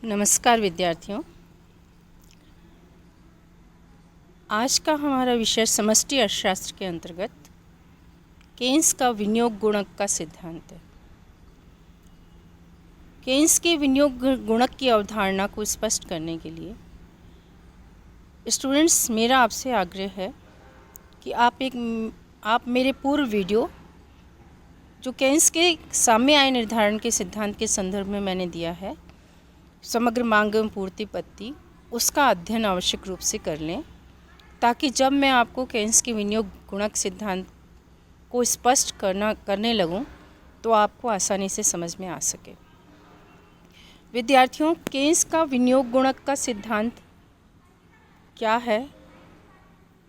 नमस्कार विद्यार्थियों। आज का हमारा विषय समष्टि अर्थशास्त्र के अंतर्गत केन्स का विनियोग गुणक का सिद्धांत है। केन्स के विनियोग गुणक की अवधारणा को स्पष्ट करने के लिए स्टूडेंट्स, मेरा आपसे आग्रह है कि आप मेरे पूर्व वीडियो जो केन्स के साम्य आय निर्धारण के सिद्धांत के संदर्भ में मैंने दिया है, समग्र मांग एवं पूर्ति पद्धति, उसका अध्ययन आवश्यक रूप से कर लें, ताकि जब मैं आपको केन्स के विनियोग गुणक सिद्धांत को स्पष्ट करने लगूं तो आपको आसानी से समझ में आ सके। विद्यार्थियों, केन्स का विनियोग गुणक का सिद्धांत क्या है,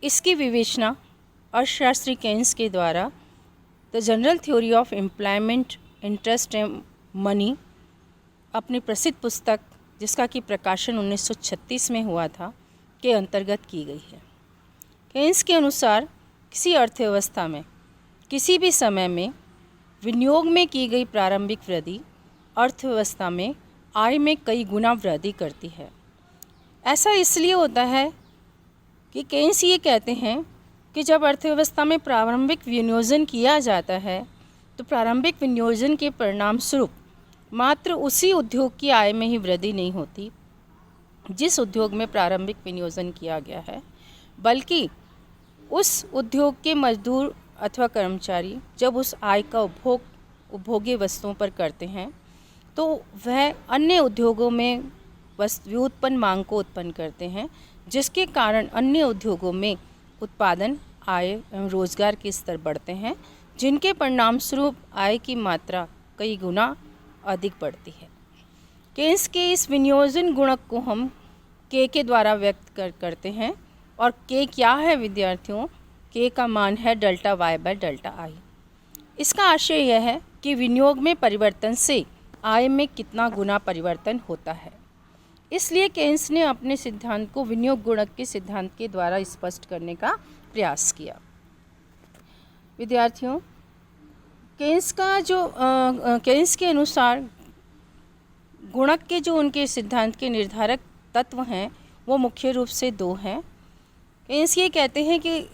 इसकी विवेचना अर्थशास्त्री केन्स के द्वारा the general theory of employment, interest and money, अपनी प्रसिद्ध पुस्तक जिसका कि प्रकाशन 1936 में हुआ था, के अंतर्गत की गई है। केन्स के अनुसार किसी अर्थव्यवस्था में किसी भी समय में विनियोग में की गई प्रारंभिक वृद्धि अर्थव्यवस्था में आय में कई गुना वृद्धि करती है। ऐसा इसलिए होता है कि केन्स ये कहते हैं कि जब अर्थव्यवस्था में प्रारंभिक विनियोजन किया जाता है तो प्रारंभिक विनियोजन के परिणाम स्वरूप मात्र उसी उद्योग की आय में ही वृद्धि नहीं होती जिस उद्योग में प्रारंभिक विनियोजन किया गया है, बल्कि उस उद्योग के मजदूर अथवा कर्मचारी जब उस आय का उपभोग्य वस्तुओं पर करते हैं तो वह अन्य उद्योगों में व्युत्पन्न मांग को उत्पन्न करते हैं, जिसके कारण अन्य उद्योगों में उत्पादन, आय एवं रोजगार के स्तर बढ़ते हैं, जिनके परिणाम स्वरूप आय की मात्रा कई गुना अधिक बढ़ती है। केन्स के इस विनियोजन गुणक को हम के द्वारा व्यक्त करते हैं, और के क्या है विद्यार्थियों? के का मान है delta Y by delta I. इसका आशय यह है कि विनियोग में परिवर्तन से आय में कितना गुना परिवर्तन होता है। इसलिए केन्स ने अपने सिद्धांत को विनियोग गुणक के सिद्धांत के द्वारा स्पष्ट करने का प्रयास किया। विद्यार्थियों, केन्स के अनुसार गुणक के जो उनके सिद्धांत के निर्धारक तत्व हैं वो मुख्य रूप से दो हैं। केन्स ये कहते हैं कि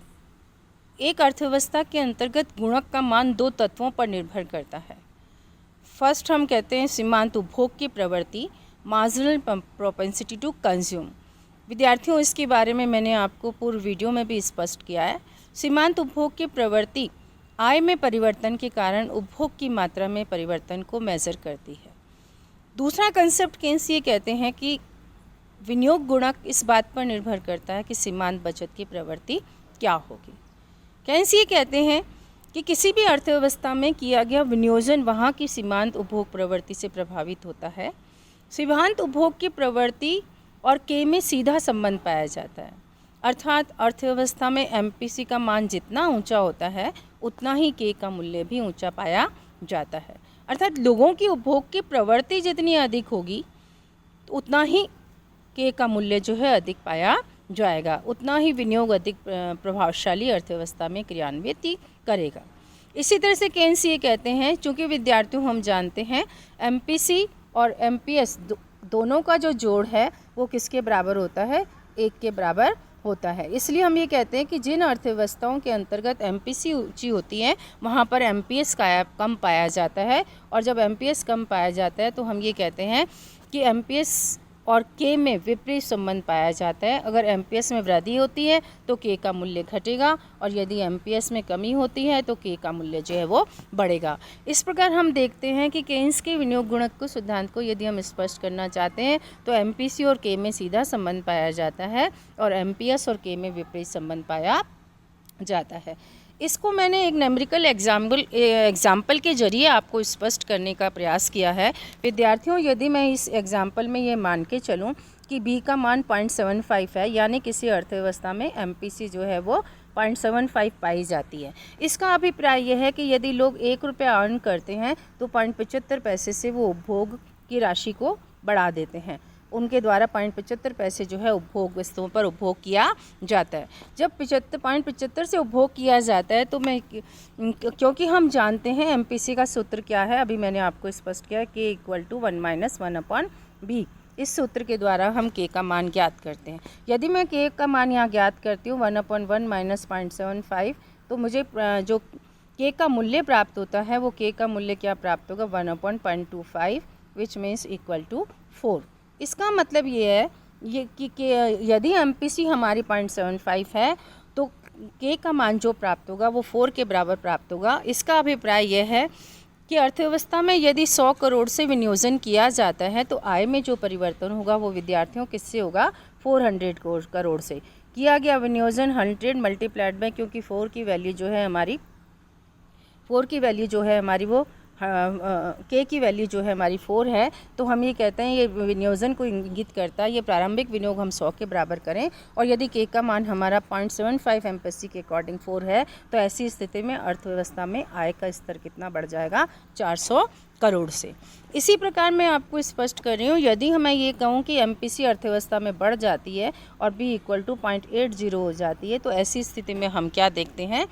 एक अर्थव्यवस्था के अंतर्गत गुणक का मान दो तत्वों पर निर्भर करता है। फर्स्ट हम कहते हैं सीमांत उपभोग की प्रवृत्ति, मार्जिनल प्रोपेंसिटी टू कंज्यूम। विद्यार्थियों, इसके बारे में मैंने आपको पूर्व वीडियो में भी स्पष्ट किया है। सीमांत उपभोग की प्रवृत्ति आय में परिवर्तन के कारण उपभोग की मात्रा में परिवर्तन को मेजर करती है। दूसरा कंसेप्ट केन्स ये कहते हैं कि विनियोग गुणक इस बात पर निर्भर करता है कि सीमांत बचत की प्रवृत्ति क्या होगी। केन्स ये कहते हैं कि किसी भी अर्थव्यवस्था में किया गया विनियोजन वहाँ की सीमांत उपभोग प्रवृत्ति से प्रभावित होता है। सीमांत उपभोग की प्रवृत्ति और के में सीधा संबंध पाया जाता है, अर्थात अर्थव्यवस्था में एमपीसी का मान जितना ऊंचा होता है उतना ही के का मूल्य भी ऊंचा पाया जाता है। अर्थात लोगों की उपभोग की प्रवृत्ति जितनी अधिक होगी तो उतना ही के का मूल्य जो है अधिक पाया जाएगा, उतना ही विनियोग अधिक प्रभावशाली अर्थव्यवस्था में क्रियान्वित करेगा। इसी तरह से केन्स ये कहते हैं, चूँकि विद्यार्थियों हम जानते हैं एमपीसी और एमपीएस दोनों का जो जोड़ है वो किसके बराबर होता है? 1 के बराबर होता है। इसलिए हम ये कहते हैं कि जिन अर्थव्यवस्थाओं के अंतर्गत एमपीसी ऊंची होती है वहाँ पर एमपीएस कम पाया जाता है, और जब एमपीएस कम पाया जाता है तो हम ये कहते हैं कि एमपीएस और के में विपरीत संबंध पाया जाता है। अगर एमपीएस में वृद्धि होती है तो के का मूल्य घटेगा, और यदि एमपीएस में कमी होती है तो के का मूल्य जो है वो बढ़ेगा। इस प्रकार हम देखते हैं कि केन्स के विनियोग गुणक को सिद्धांत को यदि हम स्पष्ट करना चाहते हैं तो एमपीसी और के में सीधा संबंध पाया जाता है और एमपीएस और के में विपरीत संबंध पाया जाता है। इसको मैंने एक न्यूमेरिकल एग्जाम्पल के जरिए आपको स्पष्ट करने का प्रयास किया है। विद्यार्थियों, यदि मैं इस एग्जाम्पल में ये मान के चलूँ कि बी का मान 0.75 है, यानी किसी अर्थव्यवस्था में एमपीसी जो है वो 0.75 पाई जाती है। इसका अभिप्राय यह है कि यदि लोग 1 रुपया अर्न करते हैं तो 0.75 पैसे से वो उपभोग की राशि को बढ़ा देते हैं। उनके द्वारा 0.75 पैसे जो है उपभोग वस्तुओं पर उपभोग किया जाता है। जब 0.75 से उपभोग किया जाता है तो क्योंकि हम जानते हैं एमपीसी का सूत्र क्या है, अभी मैंने आपको स्पष्ट किया कि = 1 - 1/b। इस सूत्र के द्वारा हम k का मान ज्ञात करते हैं। यदि मैं k का मान यहाँ ज्ञात करती हूँ 1/1 माइनस 0.75, तो मुझे जो k का मूल्य प्राप्त होता है वो k का मूल्य क्या प्राप्त होगा 1/0.25 विच मीन्स इक्वल टू 4। इसका मतलब ये है कि यदि MPC हमारी 0.75 है तो k का मान जो प्राप्त होगा वो 4 के बराबर प्राप्त होगा। इसका अभिप्राय यह है कि अर्थव्यवस्था में यदि 100 करोड़ से विनियोजन किया जाता है तो आय में जो परिवर्तन होगा वो विद्यार्थियों किससे होगा 400 करोड़ से। किया गया विनियोजन 100 मल्टीप्लाइड बाय, क्योंकि 4 की वैल्यू जो है हमारी वो k की वैल्यू जो है हमारी 4 है, तो हम ये कहते हैं ये विनियोजन को इंगित करता है। ये प्रारंभिक विनियोग हम 100 के बराबर करें और यदि k का मान हमारा 0.75 MPC के अकॉर्डिंग 4 है तो ऐसी स्थिति में अर्थव्यवस्था में आय का स्तर कितना बढ़ जाएगा 400 करोड़ से। इसी प्रकार मैं आपको स्पष्ट कर रही हूँ, यदि मैं ये कहूँ कि MPC अर्थव्यवस्था में बढ़ जाती है और B = 0.80 हो जाती है तो ऐसी स्थिति में हम क्या देखते हैं,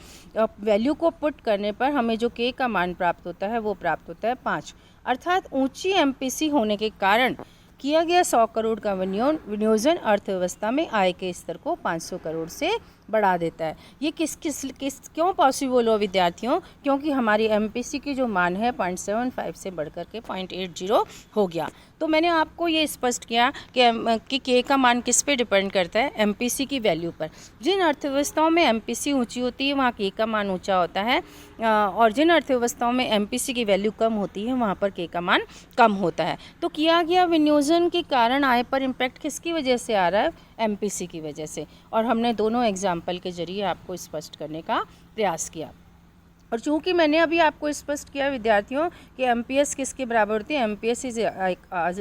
वैल्यू को पुट करने पर हमें जो k का मान प्राप्त होता है वो प्राप्त होता है 5। अर्थात ऊंची MPC होने के कारण किया गया 100 करोड़ का विनियोजन अर्थव्यवस्था में आय के स्तर को 500 करोड़ से बढ़ा देता है। ये किस क्यों पॉसिबल हो विद्यार्थियों, क्योंकि हमारी MPC की जो मान है 0.75 से बढ़कर के 0.80 हो गया। तो मैंने आपको ये स्पष्ट किया कि k का मान किस पे डिपेंड करता है, MPC की वैल्यू पर। जिन अर्थव्यवस्थाओं में MPC ऊंची होती है वहाँ k का मान ऊंचा होता है और जिन अर्थव्यवस्थाओं में MPC की वैल्यू कम होती है वहाँ पर k का मान कम होता है। तो किया गया विनियोजन के कारण आय पर इम्पैक्ट किसकी वजह से आ रहा है, MPC की वजह से, और हमने दोनों एग्जाम्पल के जरिए आपको स्पष्ट करने का प्रयास किया। और चूँकि मैंने अभी आपको स्पष्ट किया विद्यार्थियों कि MPS किसके बराबर होती है, MPS is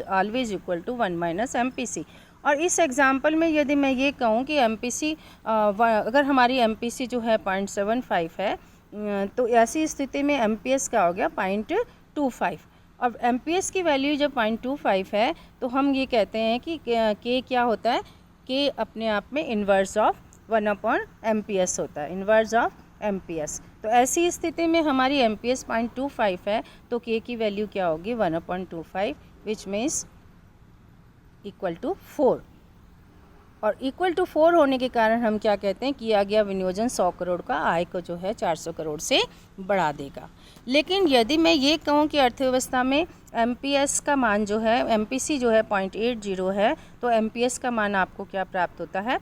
always equal to 1 minus MPC। और इस एग्जाम्पल में यदि मैं ये कहूँ कि MPC अगर हमारी MPC जो है 0.75 है तो ऐसी स्थिति में MPS क्या हो गया 0.25। अब MPS की वैल्यू जब 0.25 है तो हम ये कहते हैं कि k क्या होता है, k अपने आप में इन्वर्स ऑफ 1/MPS होता है, इन्वर्स ऑफ MPS। तो ऐसी स्थिति में हमारी MPS 0.25 है तो k की वैल्यू क्या होगी 1/25 विच मीन्स इक्वल टू 4। और इक्वल टू 4 होने के कारण हम क्या कहते हैं, किया गया विनियोजन 100 करोड़ का आय को जो है 400 करोड़ से बढ़ा देगा। लेकिन यदि मैं ये कहूँ कि अर्थव्यवस्था में MPS का मान जो है, MPC जो है 0.80 है तो MPS का मान आपको क्या प्राप्त होता है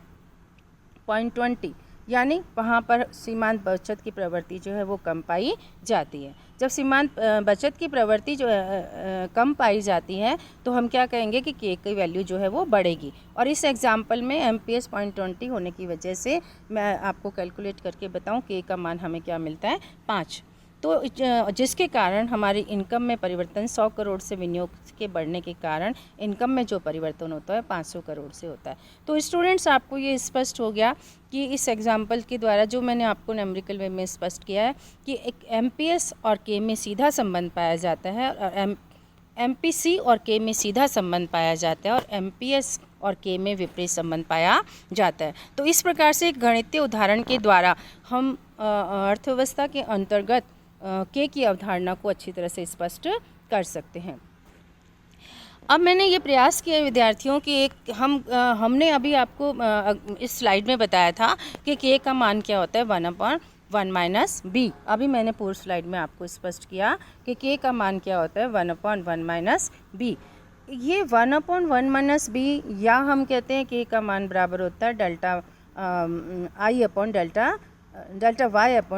0.20, यानी वहाँ पर सीमांत बचत की प्रवृत्ति जो है वो कम पाई जाती है। जब सीमांत बचत की प्रवृत्ति जो कम पाई जाती है तो हम क्या कहेंगे कि k की वैल्यू जो है वो बढ़ेगी। और इस एग्जाम्पल में MPS 0.20 होने की वजह से मैं आपको कैलकुलेट करके बताऊं k का मान हमें क्या मिलता है 5। तो जिसके कारण हमारी इनकम में परिवर्तन 100 करोड़ से विनियोग के बढ़ने के कारण इनकम में जो परिवर्तन होता है 500 करोड़ से होता है। तो स्टूडेंट्स आपको ये स्पष्ट हो गया कि इस एग्जाम्पल के द्वारा जो मैंने आपको न्यूमेरिकल वे में स्पष्ट किया है कि एक MPS और k में सीधा संबंध पाया जाता है और MPC और k में सीधा संबंध पाया जाता है और MPS और k में विपरीत संबंध पाया जाता है। तो इस प्रकार से एक गणितीय उदाहरण के द्वारा हम अर्थव्यवस्था के अंतर्गत k की अवधारणा को अच्छी तरह से स्पष्ट कर सकते हैं। अब मैंने ये प्रयास किया विद्यार्थियों कि हमने अभी आपको इस स्लाइड में बताया था कि k का मान क्या होता है 1/1 माइनस b। अभी मैंने पूर्व स्लाइड में आपको स्पष्ट किया कि k का मान क्या होता है 1/1 माइनस b। ये 1/1 माइनस b या हम कहते हैं k का मान बराबर होता है delta y upon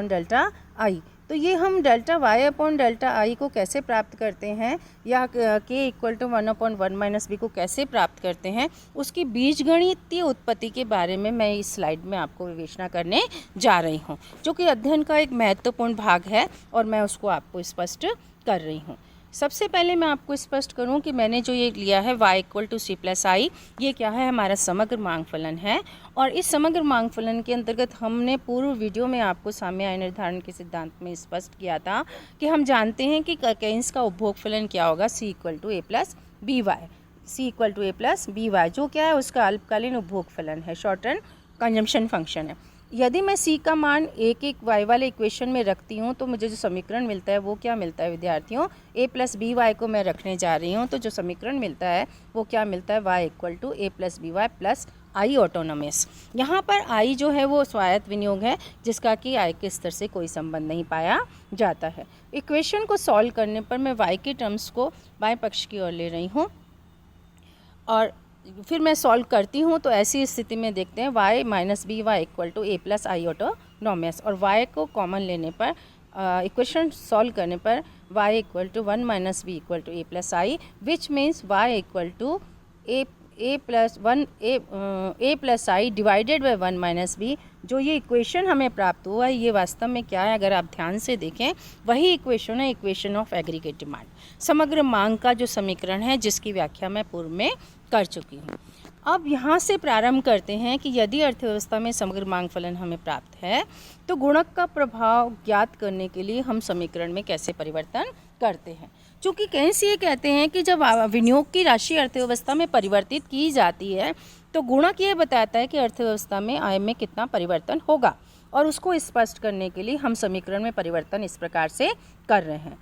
delta i। तो ये हम delta y upon delta i को कैसे प्राप्त करते हैं या k equal to 1/1 minus b को कैसे प्राप्त करते हैं, उसकी बीजगणितीय उत्पत्ति के बारे में मैं इस स्लाइड में आपको विवेचना करने जा रही हूँ, जो कि अध्ययन का एक महत्वपूर्ण भाग है और मैं उसको आपको स्पष्ट कर रही हूँ। सबसे पहले मैं आपको स्पष्ट करूं कि मैंने जो ये लिया है y = c+i, ये क्या है, हमारा समग्र मांग फलन है। और इस समग्र मांग फलन के अंतर्गत हमने पूर्व वीडियो में आपको साम्य आय निर्धारण के सिद्धांत में स्पष्ट किया था कि हम जानते हैं कि केयन्स का उपभोग फलन क्या होगा, c = a + by। c = a + by जो क्या है उसका अल्पकालीन उपभोग फलन है, शॉर्ट टर्म कंजम्पशन फंक्शन है। यदि मैं सी का मान एक एक वाई वाले इक्वेशन में रखती हूँ तो मुझे जो समीकरण मिलता है वो क्या मिलता है विद्यार्थियों, ए प्लस बी वाई को मैं रखने जा रही हूँ तो जो समीकरण मिलता है वो क्या मिलता है, Y equal to A plus B Y plus I autonomous. यहाँ पर आई जो है वो स्वायत्त विनियोग है जिसका कि आई के स्तर से कोई संबंध नहीं पाया जाता है। इक्वेशन को सॉल्व करने पर मैं वाई के टर्म्स को बाएं पक्ष की ओर ले रही हूँ और फिर मैं सॉल्व करती हूँ तो ऐसी स्थिति में देखते हैं y minus B Y equal to A plus I autonomous, और y को कॉमन लेने पर इक्वेशन सॉल्व करने पर y equal to 1 minus B equal to A plus I, which means y equal to A plus I divided by 1 minus B. जो ये equation हमें प्राप्त हुआ है ये वास्तव में क्या है, अगर आप ध्यान से देखें वही इक्वेशन है, इक्वेशन ऑफ एग्रीगेट डिमांड, समग्र मांग का जो समीकरण है जिसकी व्याख्या मैं पूर्व में कर चुकी हूँ। अब यहाँ से प्रारंभ करते हैं कि यदि अर्थव्यवस्था में समग्र मांग फलन हमें प्राप्त है तो गुणक का प्रभाव ज्ञात करने के लिए हम समीकरण में कैसे परिवर्तन करते हैं। चूँकि केन्स ये कहते हैं कि जब विनियोग की राशि अर्थव्यवस्था में परिवर्तित की जाती है तो गुणक ये बताता है कि अर्थव्यवस्था में आय में कितना परिवर्तन होगा, और उसको स्पष्ट करने के लिए हम समीकरण में परिवर्तन इस प्रकार से कर रहे हैं।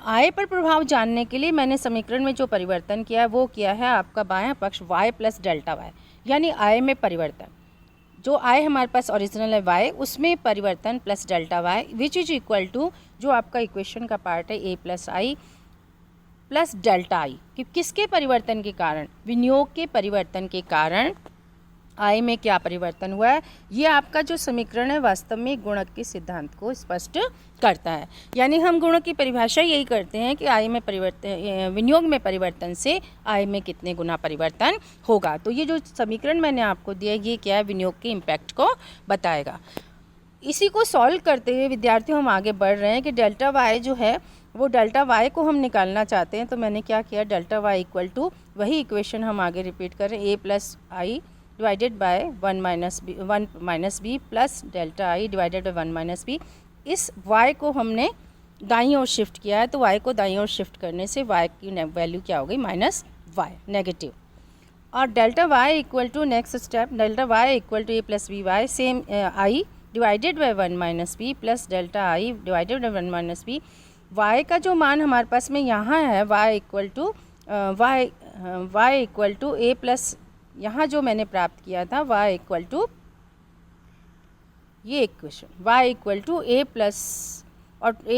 आय पर प्रभाव जानने के लिए मैंने समीकरण में जो परिवर्तन किया है वो किया है आपका बायां पक्ष y प्लस डेल्टा वाई, यानी आय में परिवर्तन, जो आय हमारे पास ओरिजिनल है y उसमें परिवर्तन plus delta Y which is equal to जो आपका इक्वेशन का पार्ट है a plus I plus delta I, कि किसके परिवर्तन के कारण, विनियोग के परिवर्तन के कारण आय में क्या परिवर्तन हुआ है। ये आपका जो समीकरण है वास्तव में गुणक के सिद्धांत को स्पष्ट करता है, यानी हम गुणक की परिभाषा यही करते हैं कि आय में परिवर्तन, विनियोग में परिवर्तन से आय में कितने गुना परिवर्तन होगा। तो ये जो समीकरण मैंने आपको दिया ये क्या है, विनियोग के इम्पैक्ट को बताएगा। इसी को सॉल्व करते हुए विद्यार्थियों हम आगे बढ़ रहे हैं कि डेल्टा वाई जो है वो डेल्टा वाई को हम निकालना चाहते हैं, तो मैंने क्या किया, डेल्टा वाई इक्वल टू वही इक्वेशन हम आगे रिपीट कर रहे हैं, A plus I divided by 1 minus B plus delta I divided by 1 minus B. इस y को हमने दाईं ओर शिफ्ट किया है तो y को दाईं ओर शिफ्ट करने से y की वैल्यू क्या हो गई, माइनस y नेगेटिव। और delta y equal to next step, delta y equal to A plus B Y same I divided by 1 minus B plus delta I divided by 1 minus B. y का जो मान हमारे पास में यहाँ है y equal to A plus, यहाँ जो मैंने प्राप्त किया था y इक्वल टू ये equation y equal to A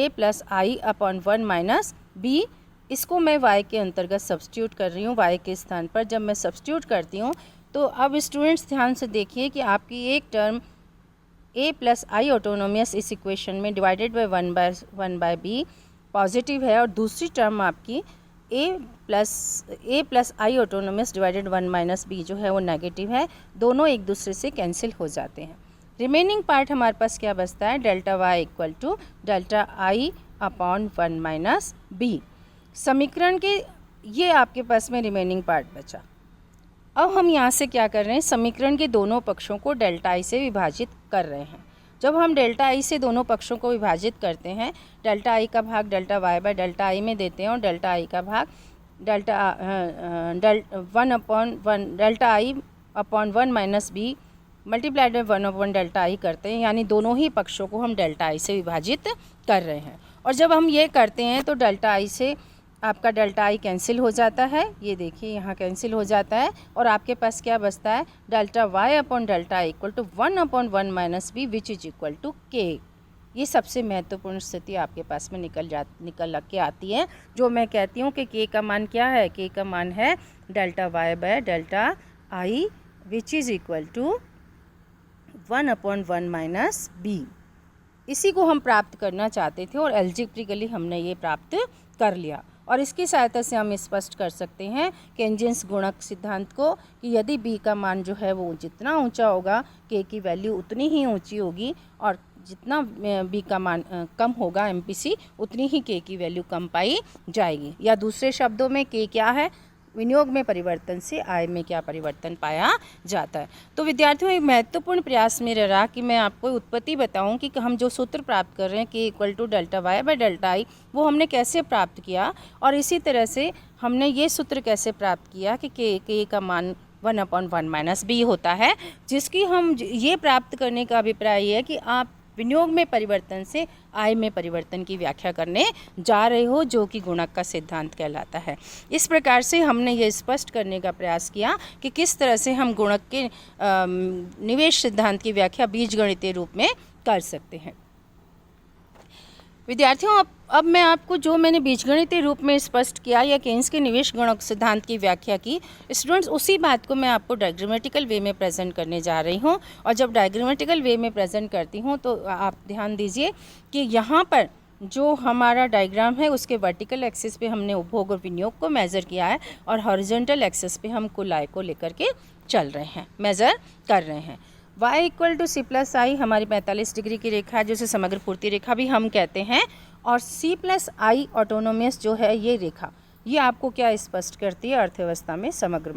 plus I upon 1 minus B, इसको मैं y के अंतर्गत सब्स्टिट्यूट कर रही हूँ। y के स्थान पर जब मैं सब्स्टिट्यूट करती हूँ तो अब स्टूडेंट्स ध्यान से देखिए कि आपकी एक term a plus I autonomous इस इक्वेशन में divided by 1 by b positive है, और दूसरी टर्म आपकी a plus I autonomous divided 1 minus B जो है वो नेगेटिव है, दोनों एक दूसरे से कैंसिल हो जाते हैं। रिमेनिंग पार्ट हमारे पास क्या बचता है, delta Y equal to delta I upon 1 minus B. समीकरण के ये आपके पास में रिमेनिंग पार्ट बचा। अब हम यहाँ से क्या कर रहे हैं, समीकरण के दोनों पक्षों को डेल्टा आई से विभाजित कर रहे हैं। जब हम डेल्टा आई से दोनों पक्षों को विभाजित करते हैं, डेल्टा आई का भाग delta Y by delta I में देते हैं और डेल्टा आई का भाग delta I upon 1 minus B multiplied by 1 upon delta I करते हैं, यानी दोनों ही पक्षों को हम डेल्टा आई से विभाजित कर रहे हैं। और जब हम ये करते हैं तो डेल्टा आई से आपका डेल्टा आई कैंसिल हो जाता है, ये देखिए यहाँ कैंसिल हो जाता है, और आपके पास क्या बचता है, delta Y upon delta I equal to 1 upon 1 minus B which is equal to K. ये सबसे महत्वपूर्ण स्थिति आपके पास में निकल के आती है, जो मैं कहती हूँ कि के का मान क्या है, के का मान है delta Y by delta I which is equal to 1 upon 1 minus B. इसी को हम प्राप्त करना चाहते थे और एल्जेब्रिकली हमने ये प्राप्त कर लिया, और इसकी सहायता से हम स्पष्ट कर सकते हैं केंजियंस गुणक सिद्धांत को कि यदि b का मान जो है वो जितना ऊंचा होगा k की वैल्यू उतनी ही ऊंची होगी, और जितना b का मान कम होगा MPC उतनी ही k की वैल्यू कम पाई जाएगी। या दूसरे शब्दों में k क्या है, विनियोग में परिवर्तन से आय में क्या परिवर्तन पाया जाता है। तो विद्यार्थियों एक महत्वपूर्ण प्रयास मेरा रहा कि मैं आपको उत्पत्ति बताऊं कि हम जो सूत्र प्राप्त कर रहे हैं K equal to delta Y by delta I वो हमने कैसे प्राप्त किया, और इसी तरह से हमने ये सूत्र कैसे प्राप्त किया कि के का मान 1/1 - b होता है, जिसकी हम ये प्राप्त करने का अभिप्राय है कि आप विनियोग में परिवर्तन से आय में परिवर्तन की व्याख्या करने जा रहे हो, जो कि गुणक का सिद्धांत कहलाता है। इस प्रकार से हमने ये स्पष्ट करने का प्रयास किया कि किस तरह से हम गुणक के निवेश सिद्धांत की व्याख्या बीजगणितीय रूप में कर सकते हैं। विद्यार्थियों, अब मैं आपको जो मैंने बीजगणितीय रूप में स्पष्ट किया या केन्स के निवेश गुणक सिद्धांत की व्याख्या की, स्टूडेंट्स उसी बात को मैं आपको डायग्रामेटिकल वे में प्रेजेंट करने जा रही हूँ। और जब डायग्रामेटिकल वे में प्रेजेंट करती हूँ तो आप ध्यान दीजिए कि यहाँ पर जो हमारा डायग्राम है उसके वर्टिकल एक्सिस पे हमने उपभोग और विनियोग को मेज़र किया है और हॉरिजॉन्टल एक्सिस पे हम कुल आय को लेकर के चल रहे हैं, मेज़र कर रहे हैं। y = c+i हमारी 45 डिग्री की रेखा है, जिसे समग्र पूर्ति रेखा भी हम कहते हैं। और c+i ऑटोनोमस जो है ये रेखा, ये आपको क्या स्पष्ट करती है, अर्थव्यवस्था में समग्र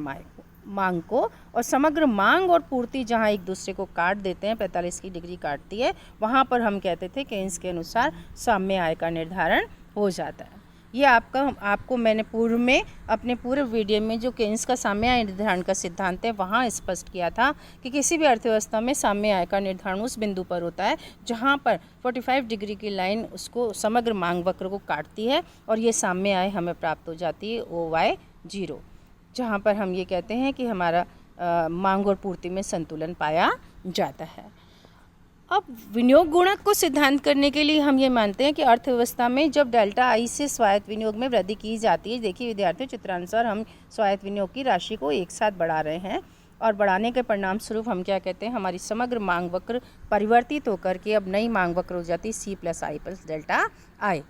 मांग को। और समग्र मांग और पूर्ति जहाँ एक दूसरे को काट देते हैं, 45 की डिग्री काटती है, वहाँ पर हम कहते थे कि इसके अनुसार साम्य आय का निर्धारण हो जाता है। ये आपको मैंने पूर्व में अपने पूरे वीडियो में जो केन्स का साम्य आय निर्धारण का सिद्धांत है वहाँ स्पष्ट किया था कि किसी भी अर्थव्यवस्था में साम्य आय का निर्धारण उस बिंदु पर होता है जहाँ पर 45 डिग्री की लाइन उसको समग्र मांग वक्र को काटती है और ये साम्य आय हमें प्राप्त हो जाती है OY0, जहाँ पर हम ये कहते हैं कि हमारा मांग और पूर्ति में संतुलन पाया जाता है। अब विनियोग गुणक को सिद्धांत करने के लिए हम ये मानते हैं कि अर्थव्यवस्था में जब डेल्टा आई से स्वायत्त विनियोग में वृद्धि की जाती है, देखिए विद्यार्थियों, चित्रानुसार हम स्वायत्त विनियोग की राशि को एक साथ बढ़ा रहे हैं और बढ़ाने के परिणाम स्वरूप हम क्या कहते हैं, हमारी समग्र मांग वक्र परिवर्तित होकर के अब नई मांग वक्र हो जाती है C+i + डेल्टा आई।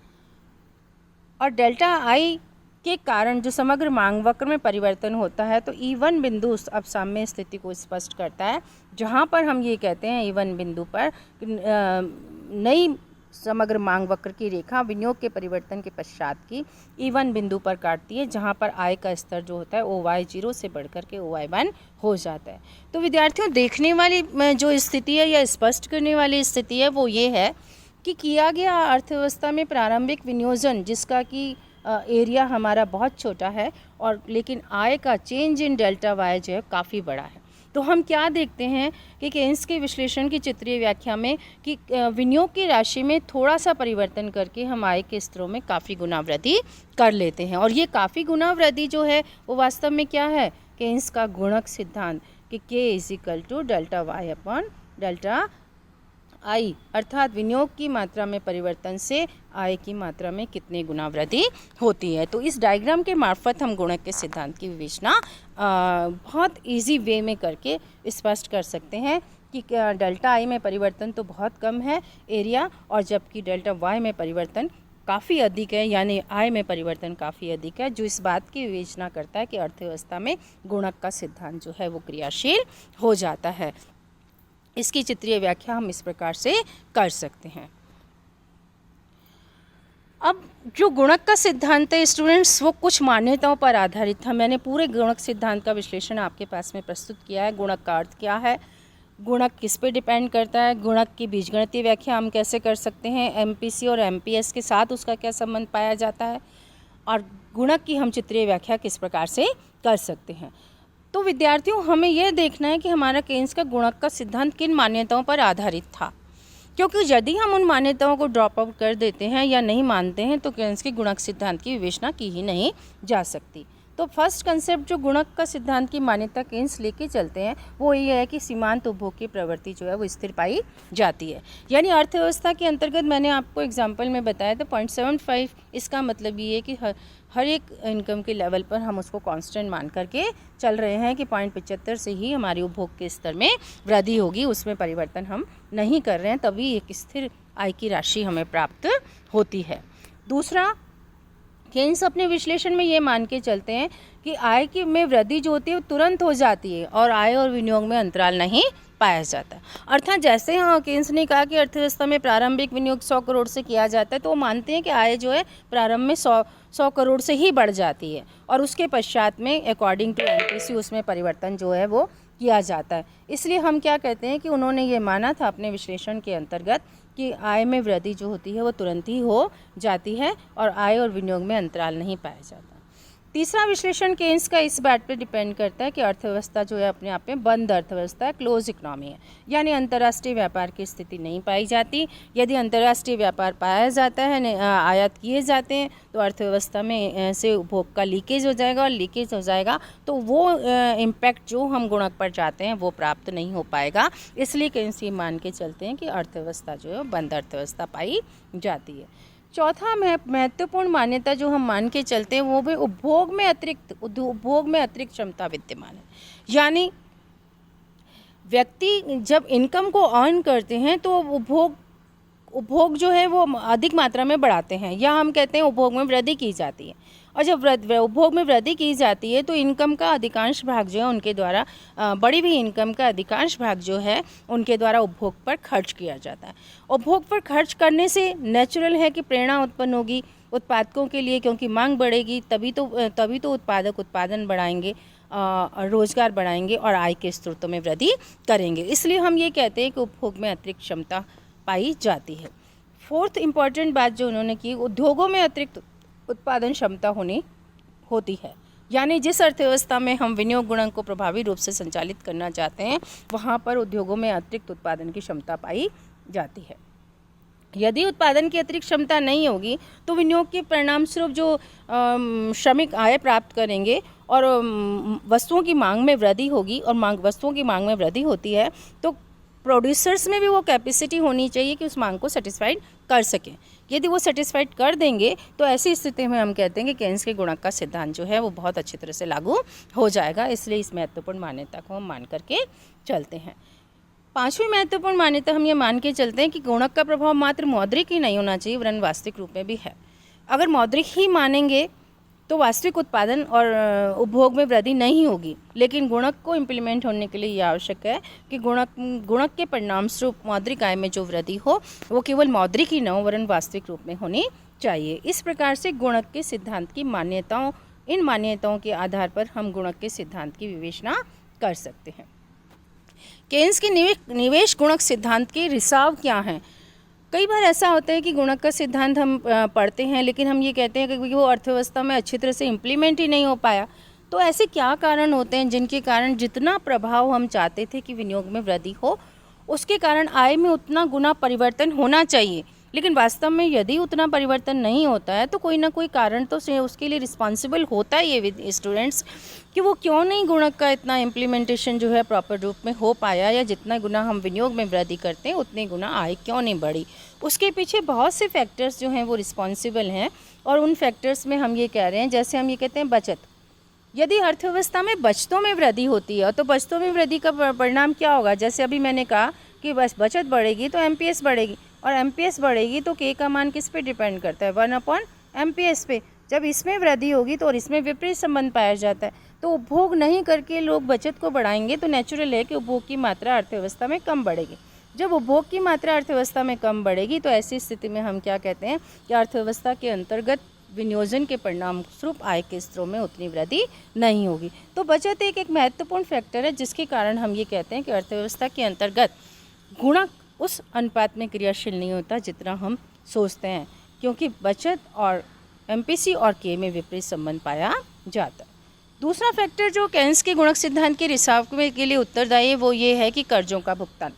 और डेल्टा आई के कारण जो समग्र मांग वक्र में परिवर्तन होता है तो E1 बिंदु अब साम्य स्थिति को स्पष्ट करता है, जहाँ पर हम ये कहते हैं E1 बिंदु पर नई समग्र मांग वक्र की रेखा विनियोग के परिवर्तन के पश्चात की E1 बिंदु पर काटती है, जहाँ पर आय का स्तर जो होता है OY0 से बढ़कर के OY1 हो जाता है। तो विद्यार्थियों, देखने वाली जो स्थिति है या स्पष्ट करने वाली स्थिति है वो ये है कि किया गया अर्थव्यवस्था में प्रारंभिक विनियोजन, जिसका कि एरिया हमारा बहुत छोटा है और लेकिन आय का चेंज इन डेल्टा वाई जो है काफ़ी बड़ा है। तो हम क्या देखते हैं कि केन्स के विश्लेषण की चित्रीय व्याख्या में कि विनियोग की राशि में थोड़ा सा परिवर्तन करके हम आय के स्तरों में काफ़ी गुना वृद्धि कर लेते हैं। और ये काफ़ी गुना वृद्धि जो है वो वास्तव में क्या है, केन्स का गुणक सिद्धांत कि K = delta Y upon delta I, अर्थात विनियोग की मात्रा में परिवर्तन से आय की मात्रा में कितने गुना वृद्धि होती है। तो इस डायग्राम के मार्फत हम गुणक के सिद्धांत की विवेचना बहुत इजी वे में करके स्पष्ट कर सकते हैं कि डेल्टा आई में परिवर्तन तो बहुत कम है एरिया, और जबकि डेल्टा वाई में परिवर्तन काफ़ी अधिक है, यानी आय में परिवर्तन काफ़ी अधिक है, जो इस बात की विवेचना करता है कि अर्थव्यवस्था में गुणक का सिद्धांत जो है वो क्रियाशील हो जाता है। इसकी चित्रीय व्याख्या हम इस प्रकार से कर सकते हैं। अब जो गुणक का सिद्धांत है स्टूडेंट्स, वो कुछ मान्यताओं पर आधारित था। मैंने पूरे गुणक सिद्धांत का विश्लेषण आपके पास में प्रस्तुत किया है। गुणक का अर्थ क्या है, गुणक किस पे डिपेंड करता है, गुणक की बीजगणितीय व्याख्या हम कैसे कर सकते हैं, MPC और MPS के साथ उसका क्या संबंध पाया जाता है, और गुणक की हम चित्रीय व्याख्या किस प्रकार से कर सकते हैं। तो विद्यार्थियों, हमें यह देखना है कि हमारा केन्स का गुणक का सिद्धांत किन मान्यताओं पर आधारित था, क्योंकि यदि हम उन मान्यताओं को ड्रॉप आउट कर देते हैं या नहीं मानते हैं तो केन्स के गुणक सिद्धांत की विवेचना की ही नहीं जा सकती। तो फर्स्ट कंसेप्ट जो गुणक का सिद्धांत की मान्यता केन्स लेके चलते हैं वो ये है कि सीमांत उपभोग की प्रवृत्ति जो है वो स्थिर पाई जाती है। यानी अर्थव्यवस्था के अंतर्गत मैंने आपको एग्जांपल में बताया था 0.75, इसका मतलब ये है कि हर एक इनकम के लेवल पर हम उसको कांस्टेंट मान करके चल रहे हैं कि 0.75 से ही हमारी उपभोग के स्तर में वृद्धि होगी, उसमें परिवर्तन हम नहीं कर रहे हैं, तभी एक स्थिर आय की राशि हमें प्राप्त होती है। दूसरा, केन्स अपने विश्लेषण में ये मान के चलते हैं कि आय की में वृद्धि जो होती है वो तुरंत हो जाती है और आय और विनियोग में अंतराल नहीं पाया जाता। अर्थात जैसे केन्स ने कहा कि अर्थव्यवस्था में प्रारंभिक विनियोग 100 करोड़ से किया जाता है, तो वो मानते हैं कि आय जो है प्रारंभ में 100 करोड़ से ही बढ़ जाती है और उसके पश्चात में अकॉर्डिंग टू MPC उसमें परिवर्तन जो है वो किया जाता है। इसलिए हम क्या कहते हैं कि उन्होंने ये माना था अपने विश्लेषण के अंतर्गत कि आय में वृद्धि जो होती है वो तुरंत ही हो जाती है और आय और विनियोग में अंतराल नहीं पाया जाता। तीसरा विश्लेषण केन्स का इस बात पर डिपेंड करता है कि अर्थव्यवस्था जो है अपने आप में बंद अर्थव्यवस्था है, क्लोज इकोनॉमी है, यानी अंतर्राष्ट्रीय व्यापार की स्थिति नहीं पाई जाती। यदि अंतर्राष्ट्रीय व्यापार पाया जाता है, आयात किए जाते हैं, तो अर्थव्यवस्था में से उपभोग का लीकेज हो जाएगा, और लीकेज हो जाएगा तो वो इम्पैक्ट जो हम गुणक पर चाहते हैं वो प्राप्त नहीं हो पाएगा। इसलिए केन्स ये मान के चलते हैं कि अर्थव्यवस्था जो है बंद अर्थव्यवस्था पाई जाती है। चौथा महत्वपूर्ण मान्यता जो हम मान के चलते हैं वो भी उपभोग में अतिरिक्त क्षमता विद्यमान है। यानी व्यक्ति जब इनकम को अर्न करते हैं तो उपभोग जो है वो अधिक मात्रा में बढ़ाते हैं, या हम कहते हैं उपभोग में वृद्धि की जाती है। और जब उपभोग में वृद्धि की जाती है तो इनकम का अधिकांश भाग जो है उनके द्वारा बढ़ी हुई इनकम का अधिकांश भाग जो है उनके द्वारा उपभोग पर खर्च किया जाता है। उपभोग पर खर्च करने से नेचुरल है कि प्रेरणा उत्पन्न होगी उत्पादकों के लिए, क्योंकि मांग बढ़ेगी तभी तो उत्पादक उत्पादन बढ़ाएंगे, रोजगार बढ़ाएंगे और आय के स्रोतों में वृद्धि करेंगे। इसलिए हम ये कहते हैं कि उपभोग में अतिरिक्त क्षमता पाई जाती है। फोर्थ इम्पॉर्टेंट बात जो उन्होंने की, उद्योगों में अतिरिक्त उत्पादन क्षमता होती है। यानी जिस अर्थव्यवस्था में हम विनियोग गुणक को प्रभावी रूप से संचालित करना चाहते हैं वहाँ पर उद्योगों में अतिरिक्त उत्पादन की क्षमता पाई जाती है। यदि उत्पादन की अतिरिक्त क्षमता नहीं होगी तो विनियोग के परिणाम स्वरूप जो श्रमिक आय प्राप्त करेंगे और वस्तुओं की मांग में वृद्धि होगी, और वस्तुओं की मांग में वृद्धि होती है तो प्रोड्यूसर्स में भी वो कैपेसिटी होनी चाहिए कि उस मांग को सेटिस्फाइड कर सकें। यदि वो सेटिस्फाइड कर देंगे तो ऐसी स्थिति में हम कहते हैं कि केन्स के गुणक का सिद्धांत जो है वो बहुत अच्छी तरह से लागू हो जाएगा। इसलिए इस महत्वपूर्ण मान्यता को हम मान करके चलते हैं। पांचवी महत्वपूर्ण मान्यता हम ये मान के चलते हैं कि गुणक का प्रभाव मात्र मौद्रिक ही नहीं होना चाहिए वरन वास्तविक रूप में भी है। अगर मौद्रिक ही मानेंगे तो वास्तविक उत्पादन और उपभोग में वृद्धि नहीं होगी, लेकिन गुणक को इम्प्लीमेंट होने के लिए ये आवश्यक है कि गुणक के परिणाम स्वरूप मौद्रिक आय में जो वृद्धि हो वो केवल मौद्रिक ही न हो वरन वास्तविक रूप में होनी चाहिए। इस प्रकार से गुणक के सिद्धांत की इन मान्यताओं के आधार पर हम गुणक के सिद्धांत की विवेचना कर सकते हैं। केन्स के निवेश गुणक सिद्धांत के रिसाव क्या हैं? कई बार ऐसा होता है कि गुणक का सिद्धांत हम पढ़ते हैं लेकिन हम ये कहते हैं कि वो अर्थव्यवस्था में अच्छी तरह से इम्प्लीमेंट ही नहीं हो पाया। तो ऐसे क्या कारण होते हैं जिनके कारण जितना प्रभाव हम चाहते थे कि विनियोग में वृद्धि हो उसके कारण आय में उतना गुना परिवर्तन होना चाहिए, लेकिन वास्तव में यदि उतना परिवर्तन नहीं होता है तो कोई ना कोई कारण तो उसके लिए रिस्पॉन्सिबल होता है ये स्टूडेंट्स कि वो क्यों नहीं गुणक का इतना इम्प्लीमेंटेशन जो है प्रॉपर रूप में हो पाया, या जितना गुना हम विनियोग में वृद्धि करते हैं उतने गुना आय क्यों नहीं बढ़ी। उसके पीछे बहुत से फैक्टर्स जो हैं वो रिस्पॉन्सिबल हैं, और उन फैक्टर्स में हम ये कह रहे हैं, जैसे हम ये कहते हैं बचत। यदि अर्थव्यवस्था में बचतों में वृद्धि होती है तो बचतों में वृद्धि का परिणाम क्या होगा? जैसे अभी मैंने कहा कि बस बचत बढ़ेगी तो एमपीएस बढ़ेगी, और एमपीएस बढ़ेगी तो के का मान किस पे डिपेंड करता है? 1/MPS पे। जब इसमें वृद्धि होगी तो और इसमें विपरीत संबंध पाया जाता है, तो उपभोग नहीं करके लोग बचत को बढ़ाएंगे तो नेचुरल है कि उपभोग की मात्रा अर्थव्यवस्था में कम बढ़ेगी। जब उपभोग की मात्रा अर्थव्यवस्था में कम बढ़ेगी तो ऐसी स्थिति में हम क्या कहते हैं कि अर्थव्यवस्था के अंतर्गत विनियोजन के परिणाम स्वरूप आय के स्रोतों में उतनी वृद्धि नहीं होगी। तो बचत एक महत्वपूर्ण फैक्टर है जिसके कारण हम ये कहते हैं कि अर्थव्यवस्था के अंतर्गत गुणक उस अनुपात में क्रियाशील नहीं होता जितना हम सोचते हैं, क्योंकि बचत और एमपीसी और के में विपरीत संबंध पाया जाता है। दूसरा फैक्टर जो केन्स के गुणक सिद्धांत के रिसाव के लिए उत्तरदायी है वो ये है कि कर्जों का भुगतान।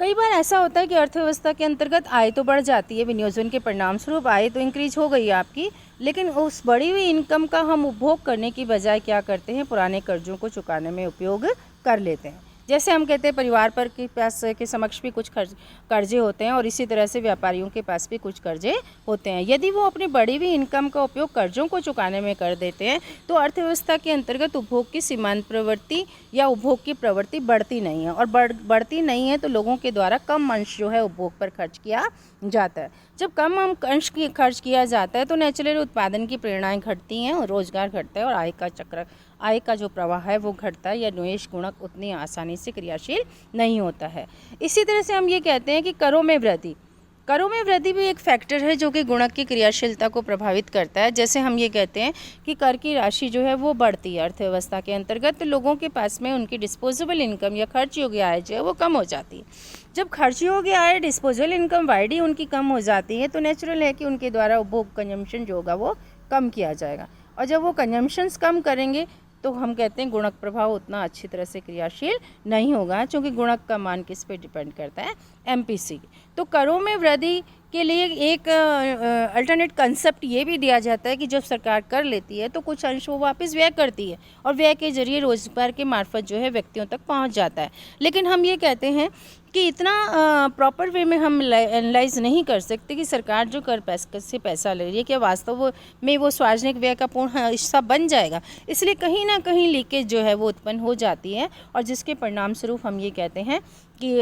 कई बार ऐसा होता है कि अर्थव्यवस्था के अंतर्गत आय तो बढ़ जाती है, विनियोजन के परिणाम स्वरूप आय तो इंक्रीज हो गई है आपकी, लेकिन उस बढ़ी हुई इनकम का हम उपभोग करने की बजाय क्या करते हैं, पुराने कर्जों को चुकाने में उपयोग कर लेते हैं। जैसे हम कहते हैं परिवार पर के पास के समक्ष भी कुछ कर्जे होते हैं और इसी तरह से व्यापारियों के पास भी कुछ कर्जे होते हैं। यदि वो अपनी बढ़ी हुई इनकम का उपयोग कर्जों को चुकाने में कर देते हैं तो अर्थव्यवस्था के अंतर्गत उपभोग की सीमांत प्रवृत्ति या उपभोग की प्रवृत्ति बढ़ती नहीं है, और बढ़ती नहीं है तो लोगों के द्वारा कम अंश जो है उपभोग पर खर्च किया जाता है। जब कम अंश खर्च किया जाता है तो नेचुरली उत्पादन की प्रेरणाएँ घटती हैं, रोजगार घटता है और आय का जो प्रवाह है वो घटता है, या निवेश गुणक उतनी आसानी से क्रियाशील नहीं होता है। इसी तरह से हम ये कहते हैं कि करों में वृद्धि भी एक फैक्टर है जो कि गुणक की क्रियाशीलता को प्रभावित करता है। जैसे हम ये कहते हैं कि कर की राशि जो है वो बढ़ती है अर्थव्यवस्था के अंतर्गत, तो लोगों के पास में उनकी डिस्पोजेबल इनकम या खर्च योग्य आय जो है वो कम हो जाती है। जब खर्च योग्य आय डिस्पोजेबल इनकम वाइडी उनकी कम हो जाती है तो नेचुरल है कि उनके द्वारा उपभोग कंजम्पशन जो होगा वो कम किया जाएगा। और जब वो कंजम्पशंस कम करेंगे तो हम कहते हैं गुणक प्रभाव उतना अच्छी तरह से क्रियाशील नहीं होगा, क्योंकि गुणक का मान किस पे डिपेंड करता है, MPC। तो करों में वृद्धि के लिए एक अल्टरनेट कंसेप्ट ये भी दिया जाता है कि जब सरकार कर लेती है तो कुछ अंश वो वापस व्यय करती है और व्यय के जरिए रोजगार के मार्फत जो है व्यक्तियों तक पहुंच जाता है। लेकिन हम ये कहते हैं कि इतना प्रॉपर वे में हम एनालाइज नहीं कर सकते कि सरकार जो कर से पैसा ले रही है क्या वास्तव में वो सार्वजनिक व्यय का पूर्ण हिस्सा बन जाएगा। इसलिए कहीं ना कहीं लीकेज जो है वो उत्पन्न हो जाती है, और जिसके परिणाम स्वरूप हम ये कहते हैं कि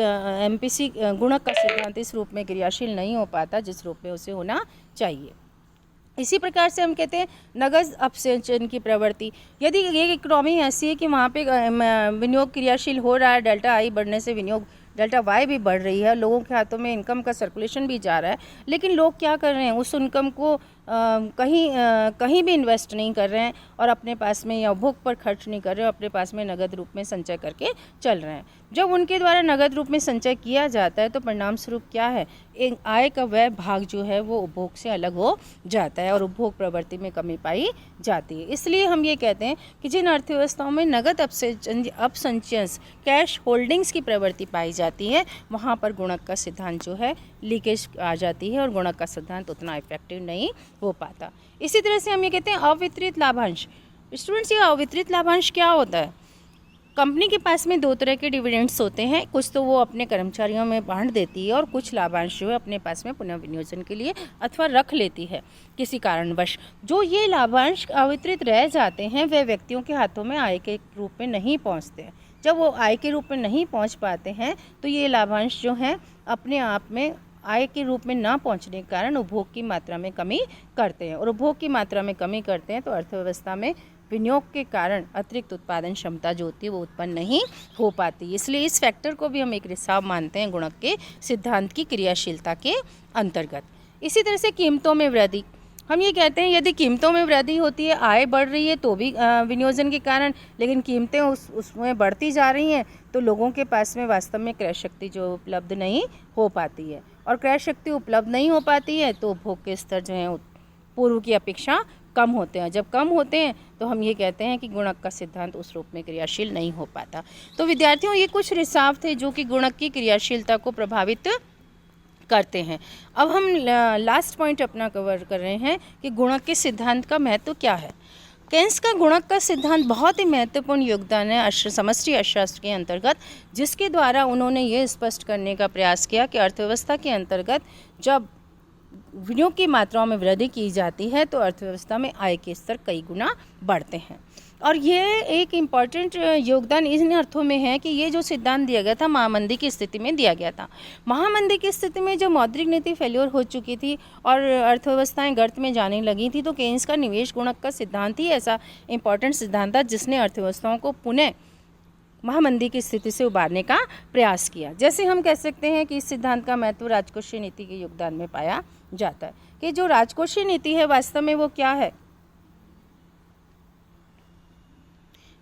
MPC गुणक का सिद्धांत इस रूप में क्रियाशील नहीं हो पाता जिस रूप में उसे होना चाहिए। इसी प्रकार से हम कहते हैं नगद अपसंचयन की प्रवृत्ति। यदि ये इकोनॉमी ऐसी है कि वहाँ पे विनियोग क्रियाशील हो रहा है, डेल्टा आई बढ़ने से विनियोग डेल्टा वाई भी बढ़ रही है, लोगों के हाथों में इनकम का सर्कुलेशन भी जा रहा है, लेकिन लोग क्या कर रहे हैं, उस इनकम को कहीं भी इन्वेस्ट नहीं कर रहे हैं और अपने पास में या उपभोग पर खर्च नहीं कर रहे हैं, अपने पास में नगद रूप में संचय करके चल रहे हैं। जब उनके द्वारा नगद रूप में संचय किया जाता है तो परिणाम स्वरूप क्या है, एक आय का वह भाग जो है वो उपभोग से अलग हो जाता है और उपभोग प्रवृत्ति में कमी पाई जाती है। इसलिए हम ये कहते हैं कि जिन अर्थव्यवस्थाओं में नगद अपसंचयन कैश होल्डिंग्स की प्रवृत्ति पाई जाती है वहाँ पर गुणक का सिद्धांत जो है लीकेज आ जाती है और गुणक का सिद्धांत उतना इफेक्टिव नहीं हो पाता। इसी तरह से हम ये कहते हैं अवितरित लाभांश। स्टूडेंट्स, ये अवितरित लाभांश क्या होता है? कंपनी के पास में दो तरह के डिविडेंड्स होते हैं, कुछ तो वो अपने कर्मचारियों में बांट देती है और कुछ लाभांश जो है अपने पास में पुनः विनियोजन के लिए अथवा रख लेती है किसी कारणवश। जो ये लाभांश अवितरित रह जाते हैं वे व्यक्तियों के हाथों में आय के रूप में नहीं पहुंचते हैं। जब वो आय के रूप में नहीं पहुंच पाते हैं तो ये लाभांश जो हैं अपने आप में आय के रूप में ना पहुंचने के कारण उपभोग की मात्रा में कमी करते हैं, और उपभोग की मात्रा में कमी करते हैं तो अर्थव्यवस्था में विनियोग के कारण अतिरिक्त उत्पादन क्षमता जो होती है वो उत्पन्न नहीं हो पाती। इसलिए इस फैक्टर को भी हम एक रिसाव मानते हैं गुणक के सिद्धांत की क्रियाशीलता के अंतर्गत। इसी तरह से कीमतों में वृद्धि, हम ये कहते हैं यदि कीमतों में वृद्धि होती है, आय बढ़ रही है तो भी विनियोजन के कारण, लेकिन कीमतें उसमें बढ़ती जा रही हैं तो लोगों के पास में वास्तव में क्रय शक्ति जो उपलब्ध नहीं हो पाती है, और क्रय शक्ति उपलब्ध नहीं हो पाती है तो उपभोग के स्तर जो हैं पूर्व की अपेक्षा कम होते हैं। जब कम होते हैं तो हम ये कहते हैं कि गुणक का सिद्धांत उस रूप में क्रियाशील नहीं हो पाता। तो विद्यार्थियों, ये कुछ रिसाव थे जो कि गुणक की क्रियाशीलता को प्रभावित करते हैं। अब हम लास्ट पॉइंट अपना कवर कर रहे हैं कि गुणक के सिद्धांत का महत्व क्या है। केन्स का गुणक का सिद्धांत बहुत ही महत्वपूर्ण योगदान है समष्टि अर्थशास्त्र के अंतर्गत, जिसके द्वारा उन्होंने ये स्पष्ट करने का प्रयास किया कि अर्थव्यवस्था के अंतर्गत जब विनियोग की मात्राओं में वृद्धि की जाती है तो अर्थव्यवस्था में आय के स्तर कई गुना बढ़ते हैं। और ये एक इम्पॉर्टेंट योगदान इन अर्थों में है कि ये जो सिद्धांत दिया गया था महामंदी की स्थिति में दिया गया था। महामंदी की स्थिति में जब मौद्रिक नीति फेल्योर हो चुकी थी और अर्थव्यवस्थाएं गर्त में जाने लगी थी तो केन्स का निवेश गुणक का सिद्धांत ही ऐसा इम्पॉर्टेंट सिद्धांत था जिसने अर्थव्यवस्थाओं को पुनः महामंदी की स्थिति से उबारने का प्रयास किया। जैसे हम कह सकते हैं कि इस सिद्धांत का महत्व राजकोषीय नीति के योगदान में पाया जाता है कि जो राजकोषीय नीति है वास्तव में वो क्या है।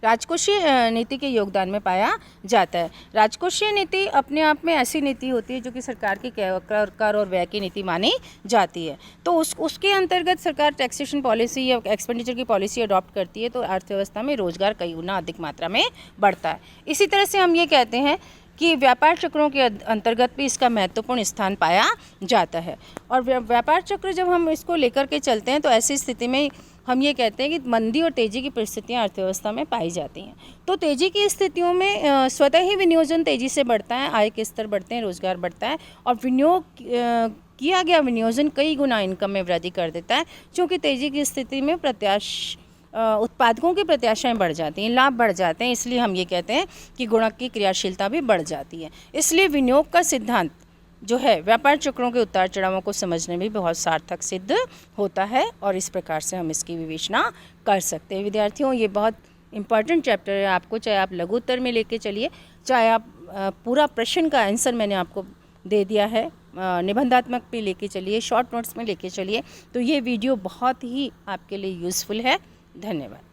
राजकोषीय नीति के योगदान में पाया जाता है। राजकोषीय नीति अपने आप में ऐसी नीति होती है जो कि सरकार की कर और व्यय की नीति मानी जाती है। तो उसके अंतर्गत सरकार टैक्सेशन पॉलिसी या एक्सपेंडिचर की पॉलिसी अडॉप्ट करती है तो अर्थव्यवस्था में रोजगार कई गुना अधिक मात्रा में बढ़ता है। इसी तरह से हम ये कहते हैं कि व्यापार चक्रों के अंतर्गत भी इसका महत्वपूर्ण स्थान पाया जाता है। और व्यापार चक्र जब हम इसको लेकर के चलते हैं तो ऐसी स्थिति में हम ये कहते हैं कि मंदी और तेज़ी की परिस्थितियां अर्थव्यवस्था में पाई जाती हैं। तो तेज़ी की स्थितियों में स्वतः ही विनियोजन तेज़ी से बढ़ता है, आय के स्तर बढ़ते हैं, रोजगार बढ़ता है और विनियोग किया गया विनियोजन कई गुना इनकम में वृद्धि कर देता है। क्योंकि तेज़ी की स्थिति में उत्पादकों की प्रत्याशाएं बढ़ जाती हैं, लाभ बढ़ जाते हैं, इसलिए हम ये कहते हैं कि गुणक की क्रियाशीलता भी बढ़ जाती है। इसलिए विनियोग का सिद्धांत जो है व्यापार चक्रों के उतार चढ़ावों को समझने में बहुत सार्थक सिद्ध होता है और इस प्रकार से हम इसकी विवेचना कर सकते हैं। विद्यार्थियों, ये बहुत इंपॉर्टेंट चैप्टर है। आपको चाहे आप लघु उत्तर में लेके चलिए, चाहे आप पूरा प्रश्न का आंसर मैंने आपको दे दिया है, निबंधात्मक पे लेके चलिए, शॉर्ट नोट्स में लेके चलिए, तो ये वीडियो बहुत ही आपके लिए यूज़फुल है। धन्यवाद।